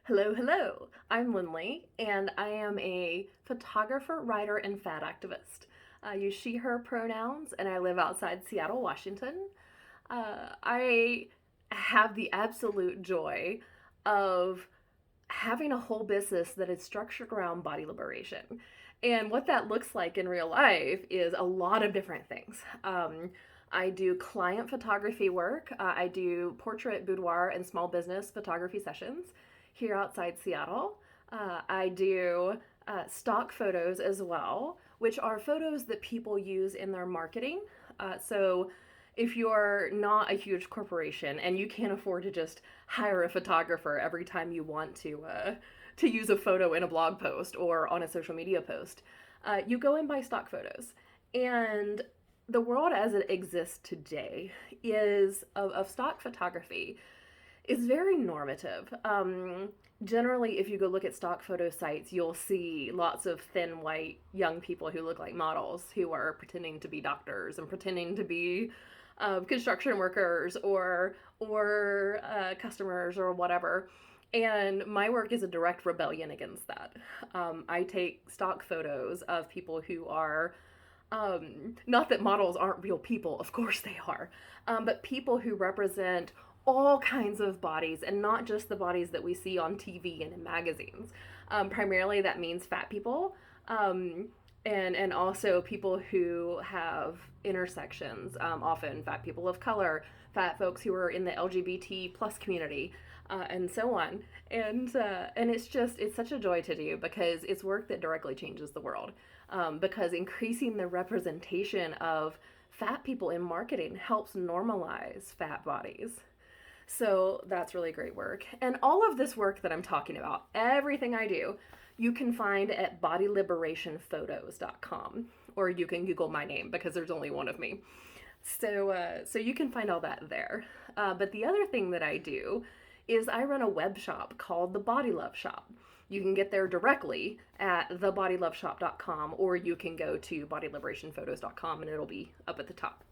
Hello, hello. I'm Lindley, and I am a photographer, writer, and fat activist. I use she, her pronouns, and I live outside Seattle, Washington. I have the absolute joy of having a whole business that is structured around body liberation. And what that looks like in real life is a lot of different things. I do client photography work. I do portrait, boudoir, and small business photography sessions here outside Seattle. I do stock photos as well, which are photos that people use in their marketing. So if you're not a huge corporation and you can't afford to just hire a photographer every time you want to use a photo in a blog post or on a social media post, you go and buy stock photos. And the world as it exists today is of stock photography is very normative. Generally, if you go look at stock photo sites, you'll see lots of thin white young people who look like models who are pretending to be doctors and pretending to be construction workers or customers or whatever. And my work is a direct rebellion against that. I take stock photos of people who are not that models aren't real people, of course they are, but people who represent all kinds of bodies and not just the bodies that we see on TV and in magazines. Primarily, that means fat people. And also people who have intersections, often fat people of color, fat folks who are in the LGBT plus community, and so on. And it's such a joy to do because it's work that directly changes the world. Because increasing the representation of fat people in marketing helps normalize fat bodies. So that's really great work. And all of this work that I'm talking about, everything I do, you can find at bodyliberationphotos.com, or you can Google my name because there's only one of me. So you can find all that there. But the other thing that I do is I run a web shop called the Body Love Shop. You can get there directly at thebodyloveshop.com, or you can go to bodyliberationphotos.com and it'll be up at the top.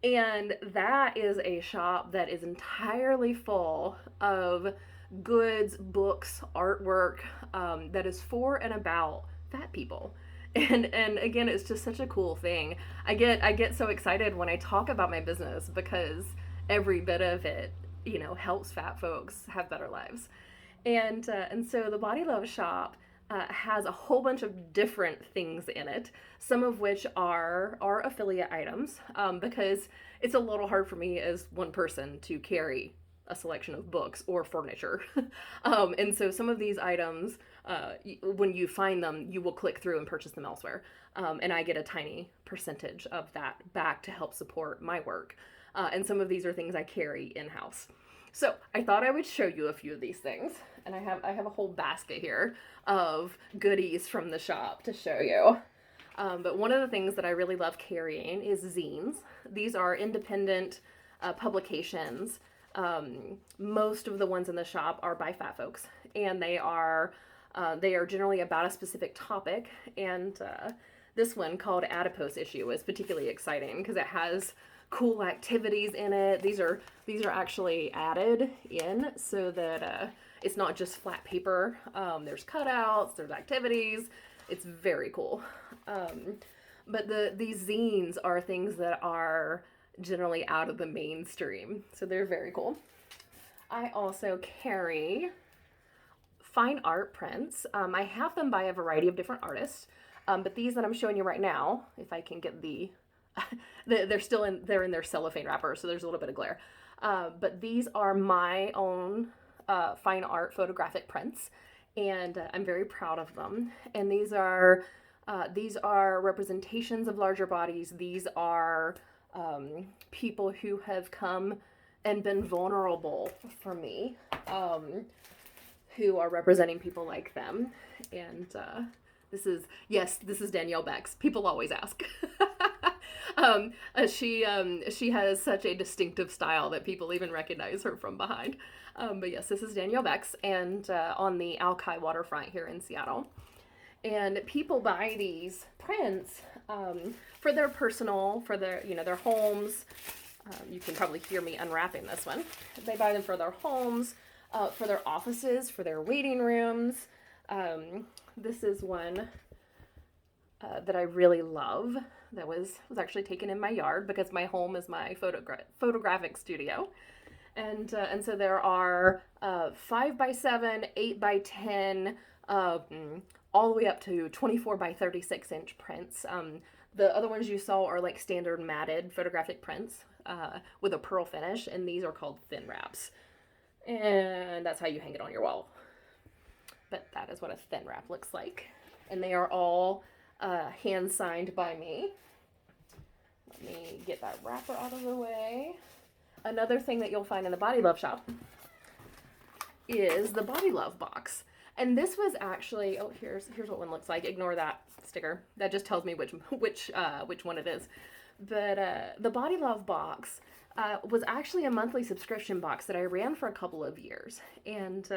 And that is a shop that is entirely full of goods, books, artwork that is for and about fat people. And again, it's just such a cool thing. I get so excited when I talk about my business because every bit of it, helps fat folks have better lives. And so the Body Love Shop has a whole bunch of different things in it, some of which are affiliate items, because it's a little hard for me as one person to carry a selection of books or furniture. And so some of these items, when you find them, you will click through and purchase them elsewhere. And I get a tiny percentage of that back to help support my work. And some of these are things I carry in-house. So I thought I would show you a few of these things. And I have a whole basket here of goodies from the shop to show you. But one of the things that I really love carrying is zines. These are independent publications. Most of the ones in the shop are by fat folks, and they are generally about a specific topic. And this one called Adipose Issue is particularly exciting because it has cool activities in it. These are actually added in so that it's not just flat paper. There's cutouts, there's activities. It's very cool. But these zines are things that are generally out of the mainstream, so they're very cool. I also carry fine art prints. I have them by a variety of different artists, but these that I'm showing you right now, if I can get they're in their cellophane wrapper, so there's a little bit of glare. But these are my own fine art photographic prints, and I'm very proud of them. And these are representations of larger bodies. These are people who have come and been vulnerable for me, who are representing people like them. And this is Danielle Beck's. People always ask. She has such a distinctive style that people even recognize her from behind. But yes, this is Danielle Beck's, and on the Alki waterfront here in Seattle. And people buy these prints for their personal, for their homes. You can probably hear me unwrapping this one. They buy them for their homes, for their offices, for their waiting rooms. This is one that I really love that was actually taken in my yard because my home is my photographic studio. And so there are 5x7, 8x10, all the way up to 24 by 36 inch prints. The other ones you saw are like standard matted photographic prints with a pearl finish, and these are called thin wraps. And that's how you hang it on your wall. But that is what a thin wrap looks like. And they are all hand signed by me. Let me get that wrapper out of the way. Another thing that you'll find in the Body Love shop is the Body Love box. And this was actually, oh, here's what one looks like. Ignore that sticker. That just tells me which one it is. But the Body Love box was actually a monthly subscription box that I ran for a couple of years. And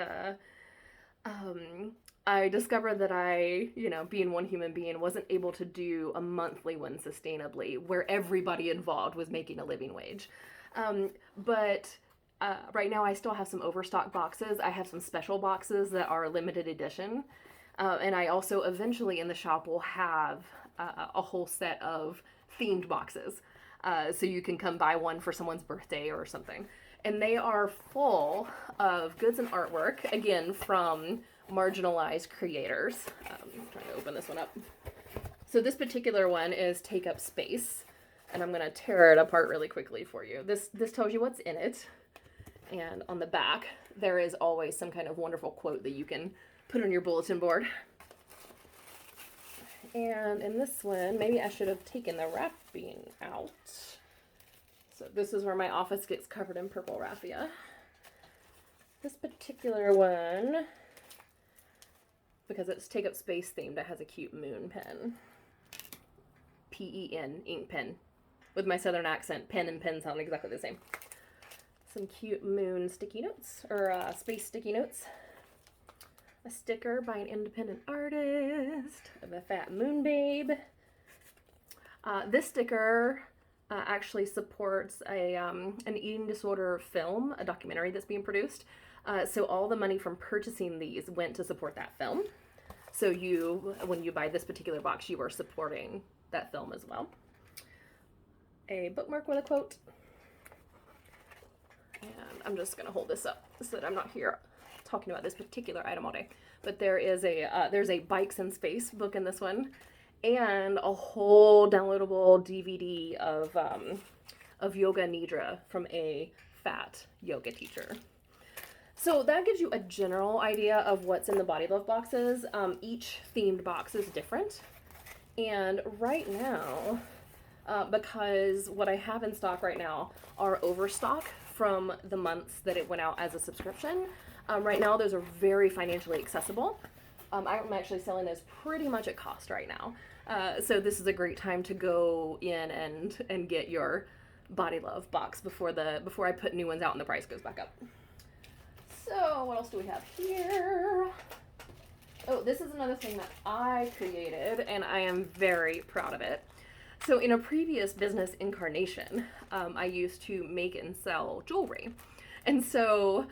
I discovered that I, being one human being, wasn't able to do a monthly one sustainably where everybody involved was making a living wage. But right now I still have some overstock boxes. I have some special boxes that are limited edition. And I also eventually in the shop will have a whole set of themed boxes. So you can come buy one for someone's birthday or something. And they are full of goods and artwork, again, from marginalized creators. I'm trying to open this one up. So this particular one is Take Up Space. And I'm going to tear it apart really quickly for you. This tells you what's in it. And on the back, there is always some kind of wonderful quote that you can put on your bulletin board. And in this one, maybe I should have taken the wrapping out. So this is where my office gets covered in purple raffia. This particular one, because it's Take Up Space themed, it has a cute moon pen. P-E-N, ink pen. With my southern accent, pen and pen sound exactly the same. Some cute moon sticky notes, or space sticky notes. A sticker by an independent artist of a fat moon babe. This sticker actually supports an eating disorder film, a documentary that's being produced. So all the money from purchasing these went to support that film. So when you buy this particular box, you are supporting that film as well. A bookmark with a quote. And I'm just going to hold this up so that I'm not here talking about this particular item all day. But there's a Bikes in Space book in this one, and a whole downloadable DVD of yoga nidra from a fat yoga teacher. So that gives you a general idea of what's in the Body Love boxes. Each themed box is different. And right now, because what I have in stock right now are overstock from the months that it went out as a subscription. Right now, those are very financially accessible. I'm actually selling those pretty much at cost right now. So this is a great time to go in and get your Body Love box before I put new ones out and the price goes back up. So what else do we have here? Oh, this is another thing that I created, and I am very proud of it. So in a previous business incarnation, I used to make and sell jewelry. And so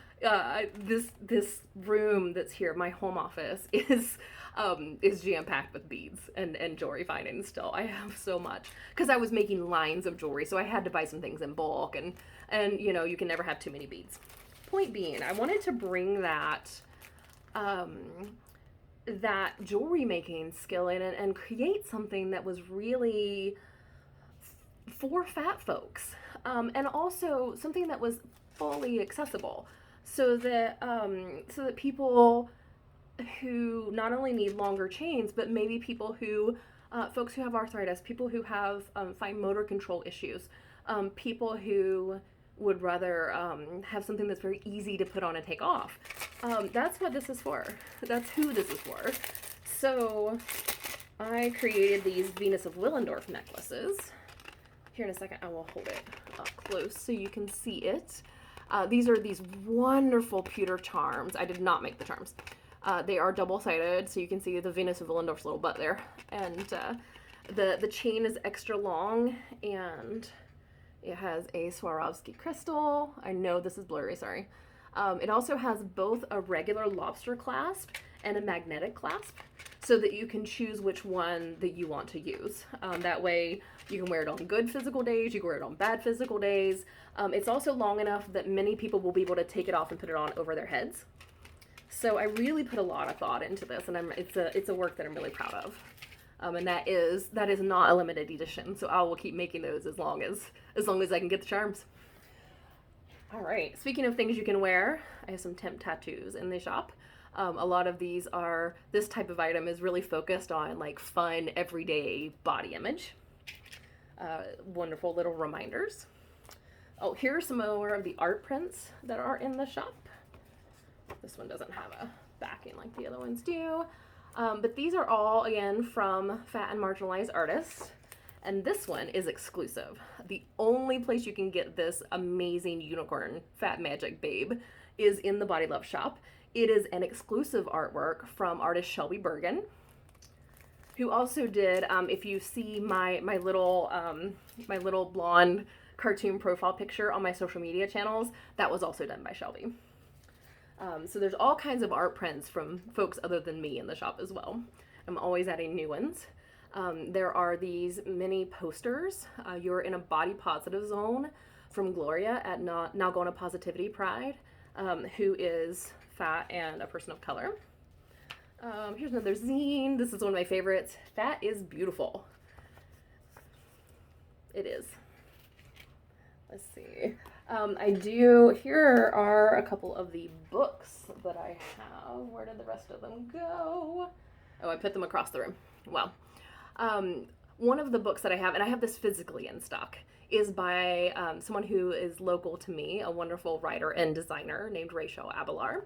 this room that's here, my home office, is jam-packed with beads and jewelry findings still. I have so much because I was making lines of jewelry, so I had to buy some things in bulk, and you can never have too many beads. Point being, I wanted to bring that jewelry making skill in and create something that was really for fat folks, and also something that was fully accessible, so that people who not only need longer chains, but maybe people who folks who have arthritis, people who have fine motor control issues, people who would rather have something that's very easy to put on and take off. That's what this is for. That's who this is for. So I created these Venus of Willendorf necklaces. Here in a second, I will hold it up close so you can see it. These are these wonderful pewter charms. I did not make the charms. They are double-sided, so you can see the Venus of Willendorf's little butt there. And the chain is extra long, and it has a Swarovski crystal. I know this is blurry, sorry. It also has both a regular lobster clasp and a magnetic clasp, so that you can choose which one that you want to use. That way you can wear it on good physical days, you can wear it on bad physical days. It's also long enough that many people will be able to take it off and put it on over their heads. So I really put a lot of thought into this, and it's a work that I'm really proud of. And that is not a limited edition, so I will keep making those as long as I can get the charms. All right, speaking of things you can wear, I have some Temp Tattoos in the shop. A lot of this type of item is really focused on like fun, everyday body image. Wonderful little reminders. Oh, here are some more of the art prints that are in the shop. This one doesn't have a backing like the other ones do. But these are all, again, from fat and marginalized artists. And this one is exclusive. The only place you can get this amazing unicorn fat magic babe is in the Body Love shop. It is an exclusive artwork from artist Shelby Bergen, who also did, if you see my little blonde cartoon profile picture on my social media channels, that was also done by Shelby. So there's all kinds of art prints from folks other than me in the shop as well. I'm always adding new ones. There are these mini posters. You're in a body positive zone from Gloria at Nalgona Positivity Pride, who is fat and a person of color. Here's another zine. This is one of my favorites. Fat is beautiful. It is. Let's see. Here are a couple of the books that I have. Where did the rest of them go? Oh, I put them across the room. Well, one of the books that I have, and I have this physically in stock, is by someone who is local to me, a wonderful writer and designer named Rachel Abelar.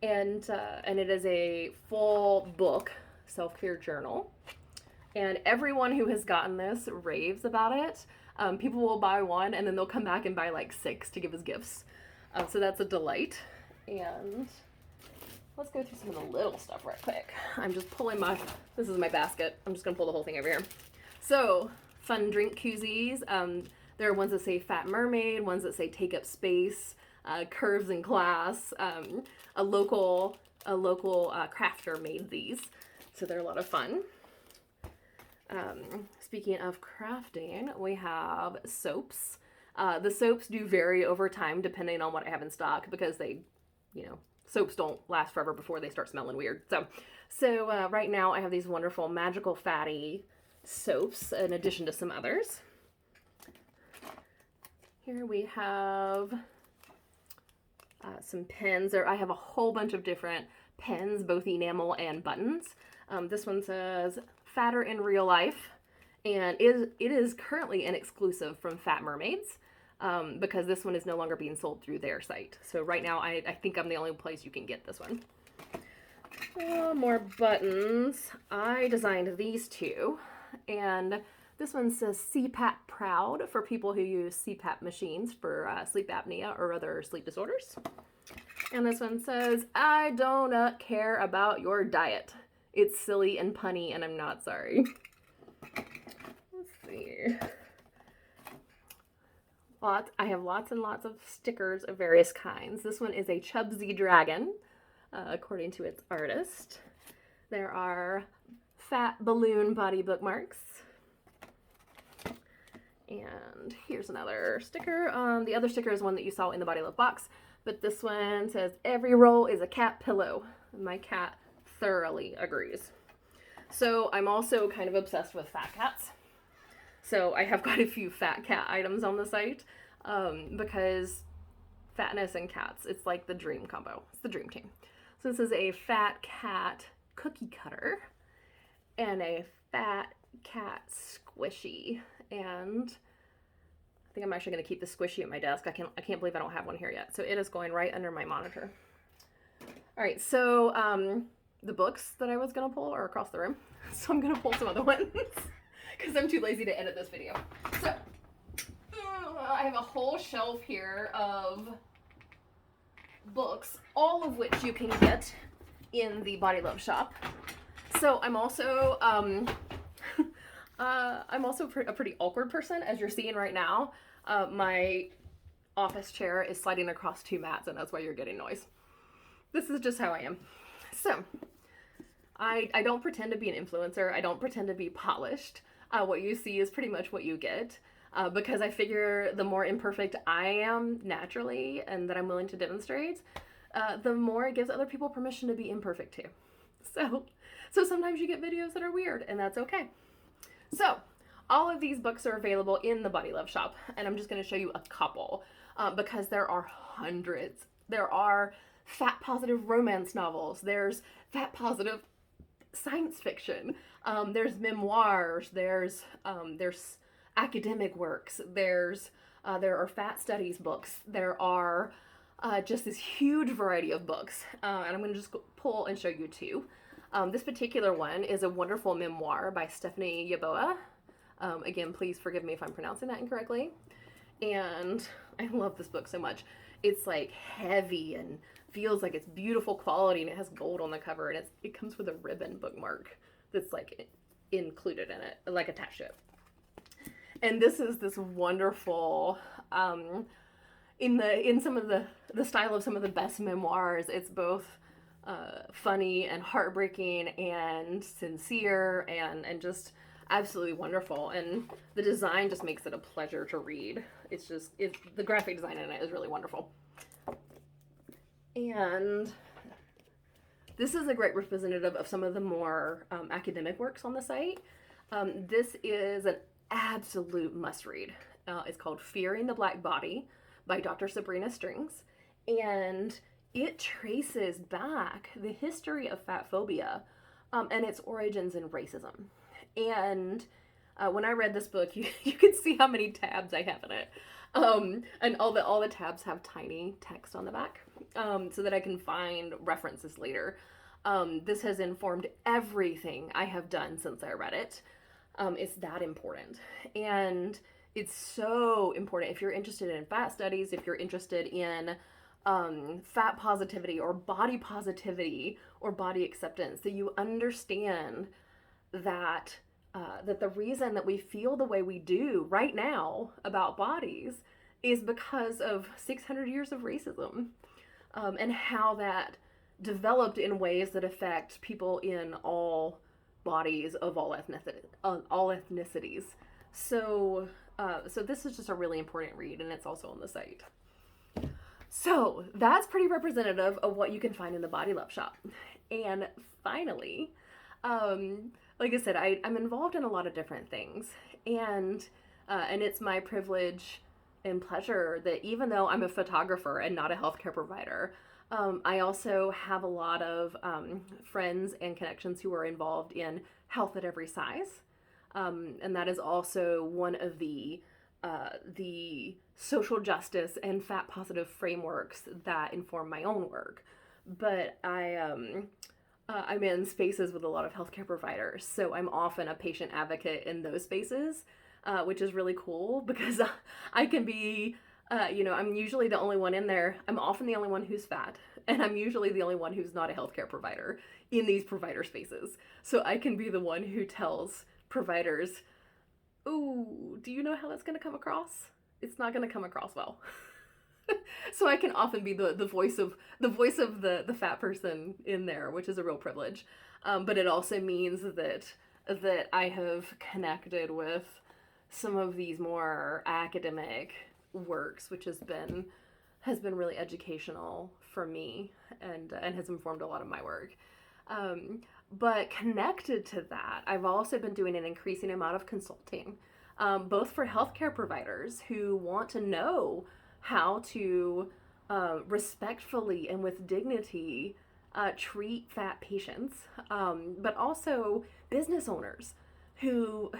And it is a full book self-care journal. And everyone who has gotten this raves about it. People will buy one and then they'll come back and buy like 6 to give as gifts. So that's a delight. And let's go through some of the little stuff right quick. I'm just pulling this is my basket. I'm just gonna pull the whole thing over here. So, fun drink koozies. There are ones that say Fat Mermaid, ones that say Take Up Space, Curves in Class. A local crafter made these. So they're a lot of fun. Speaking of crafting, we have soaps. The soaps do vary over time depending on what I have in stock because soaps don't last forever before they start smelling weird. So right now I have these wonderful magical fatty soaps in addition to some others. Here we have some pens. I have a whole bunch of different pens, both enamel and buttons. This one says Fatter in Real Life, and it is currently an exclusive from Fat Mermaids because this one is no longer being sold through their site. So right now I think I'm the only place you can get this one. More buttons. I designed these two, and this one says CPAP Proud for people who use CPAP machines for sleep apnea or other sleep disorders. And this one says, I don't care about your diet. It's silly and punny and I'm not sorry. Let's see. I have lots and lots of stickers of various kinds. This one is a Chubsy Dragon, according to its artist. There are fat balloon body bookmarks. And here's another sticker. The other sticker is one that you saw in the Body Love box, but this one says, every roll is a cat pillow. My cat thoroughly agrees. So I'm also kind of obsessed with fat cats. So I have quite a few fat cat items on the site because fatness and cats, it's like the dream combo. It's the dream team. So this is a fat cat cookie cutter and a fat cat squishy. And I think I'm actually going to keep the squishy at my desk. I can't believe I don't have one here yet. So it is going right under my monitor. All right, so the books that I was going to pull are across the room. So I'm going to pull some other ones because I'm too lazy to edit this video. So I have a whole shelf here of books, all of which you can get in the Body Love shop. So I'm also a pretty awkward person, as you're seeing right now. My office chair is sliding across 2 mats, and that's why you're getting noise. This is just how I am. So, I don't pretend to be an influencer. I don't pretend to be polished. What you see is pretty much what you get. Because I figure the more imperfect I am naturally and that I'm willing to demonstrate, the more it gives other people permission to be imperfect too. So sometimes you get videos that are weird, and that's okay. So all of these books are available in the Body Love shop, and I'm just going to show you a couple because there are hundreds. There are fat positive romance novels. There's fat positive science fiction. There's memoirs. There's academic works. There are fat studies books. There are just this huge variety of books, and I'm going to just pull and show you 2. This particular one is a wonderful memoir by Stephanie Yaboa. Again, please forgive me if I'm pronouncing that incorrectly. And I love this book so much. It's like heavy and feels like it's beautiful quality, and it has gold on the cover, and it comes with a ribbon bookmark that's like included in it, like attached to it. And this is this wonderful, in some of the style of some of the best memoirs. It's both funny and heartbreaking and sincere and just absolutely wonderful. And the design just makes it a pleasure to read. The graphic design in it is really wonderful. And this is a great representative of some of the more academic works on the site. This is an absolute must read. It's called Fearing the Black Body by Dr. Sabrina Strings, and it traces back the history of fat phobia and its origins in racism. And when I read this book, you can see how many tabs I have in it, and all the tabs have tiny text on the back, so that I can find references later. This has informed everything I have done since I read it. It's that important. And it's so important if you're interested in fat studies, if you're interested in fat positivity or body acceptance, that you understand that the reason that we feel the way we do right now about bodies is because of 600 years of racism, and how that developed in ways that affect people in all bodies of all ethnicities. So this is just a really important read, and it's also on the site. So that's pretty representative of what you can find in the Body Love shop. And finally, like I said, I'm involved in a lot of different things, and it's my privilege and pleasure that even though I'm a photographer and not a healthcare provider, I also have a lot of friends and connections who are involved in health at every size. And that is also one of the social justice and fat positive frameworks that inform my own work. But I'm in spaces with a lot of healthcare providers, so I'm often a patient advocate in those spaces, which is really cool because I can be, I'm usually the only one in there. I'm often the only one who's fat, and I'm usually the only one who's not a healthcare provider in these provider spaces. So I can be the one who tells providers, "Ooh, do you know how that's going to come across? It's not going to come across well." So I can often be the voice of the fat person in there, which is a real privilege. But it also means that I have connected with some of these more academic works, which has been really educational for me and has informed a lot of my work. But connected to that, I've also been doing an increasing amount of consulting, both for healthcare providers who want to know how to respectfully and with dignity treat fat patients, but also business owners who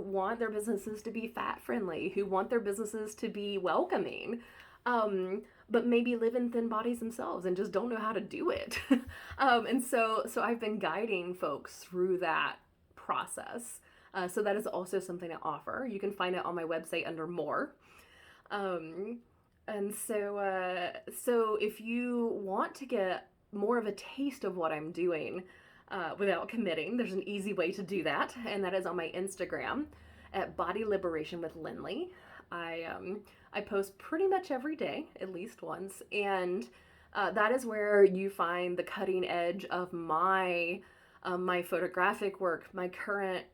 want their businesses to be fat friendly, who want their businesses to be welcoming, but maybe live in thin bodies themselves and just don't know how to do it. And so I've been guiding folks through that process. So that is also something I offer. You can find it on my website under More. And so if you want to get more of a taste of what I'm doing without committing, there's an easy way to do that, and that is on my Instagram at Body Liberation with Lindley. I post pretty much every day, at least once, and that is where you find the cutting edge of my photographic work, my current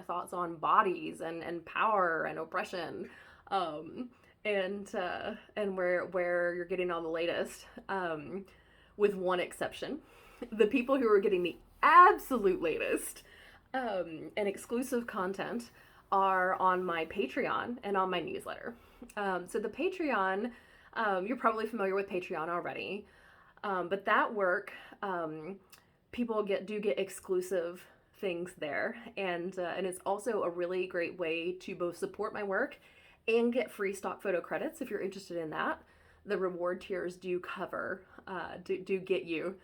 thoughts on bodies and power and oppression, um, and where you're getting all the latest, with one exception. The people who are getting the absolute latest, and exclusive content are on my Patreon and on my newsletter. So the Patreon, you're probably familiar with Patreon already, but that work, people do get exclusive things there, and it's also a really great way to both support my work and get free stock photo credits if you're interested in that. The reward tiers do cover, do get you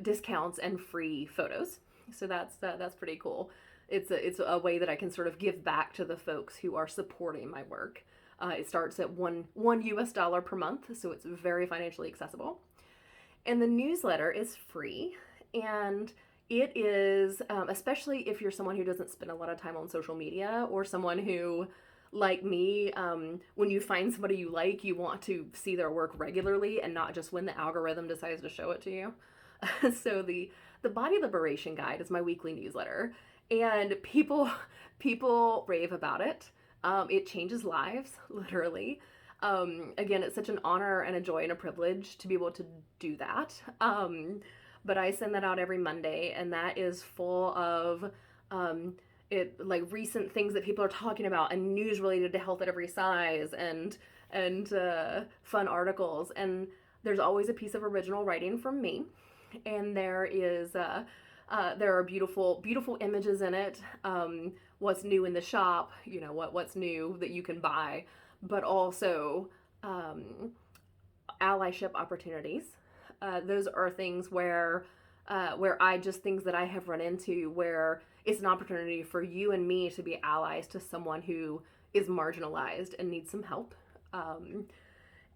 discounts and free photos, so that's pretty cool. It's a way that I can sort of give back to the folks who are supporting my work. It starts at one US dollar per month, so it's very financially accessible. And the newsletter is free, and it is, especially if you're someone who doesn't spend a lot of time on social media, or someone who, like me, when you find somebody you like, you want to see their work regularly and not just when the algorithm decides to show it to you. So the Body Liberation Guide is my weekly newsletter, and people rave about it. It changes lives, literally. Again, it's such an honor and a joy and a privilege to be able to do that. But I send that out every Monday, and that is full of like recent things that people are talking about, and news related to health at every size, and fun articles. And there's always a piece of original writing from me, and there are beautiful images in it. What's new in the shop, what's new that you can buy, but also allyship opportunities. Those are things where things that I have run into where it's an opportunity for you and me to be allies to someone who is marginalized and needs some help.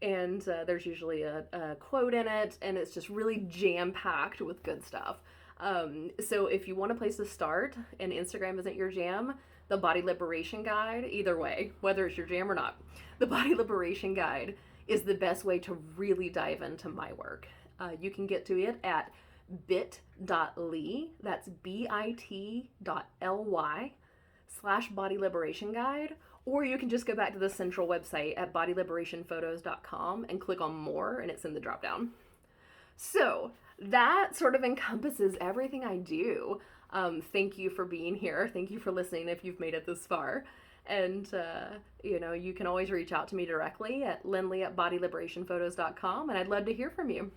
And there's usually a quote in it, and it's just really jam-packed with good stuff. So if you want a place to start and Instagram isn't your jam, the Body Liberation Guide, either way, whether it's your jam or not, the Body Liberation Guide is the best way to really dive into my work. You can get to it at bit.ly, that's bit.ly /Body Liberation Guide, or you can just go back to the central website at bodyliberationphotos.com and click on more, and it's in the drop down. So that sort of encompasses everything I do. Thank you for being here. Thank you for listening if you've made it this far. And, you can always reach out to me directly at Lindley at bodyliberationphotos.com, and I'd love to hear from you.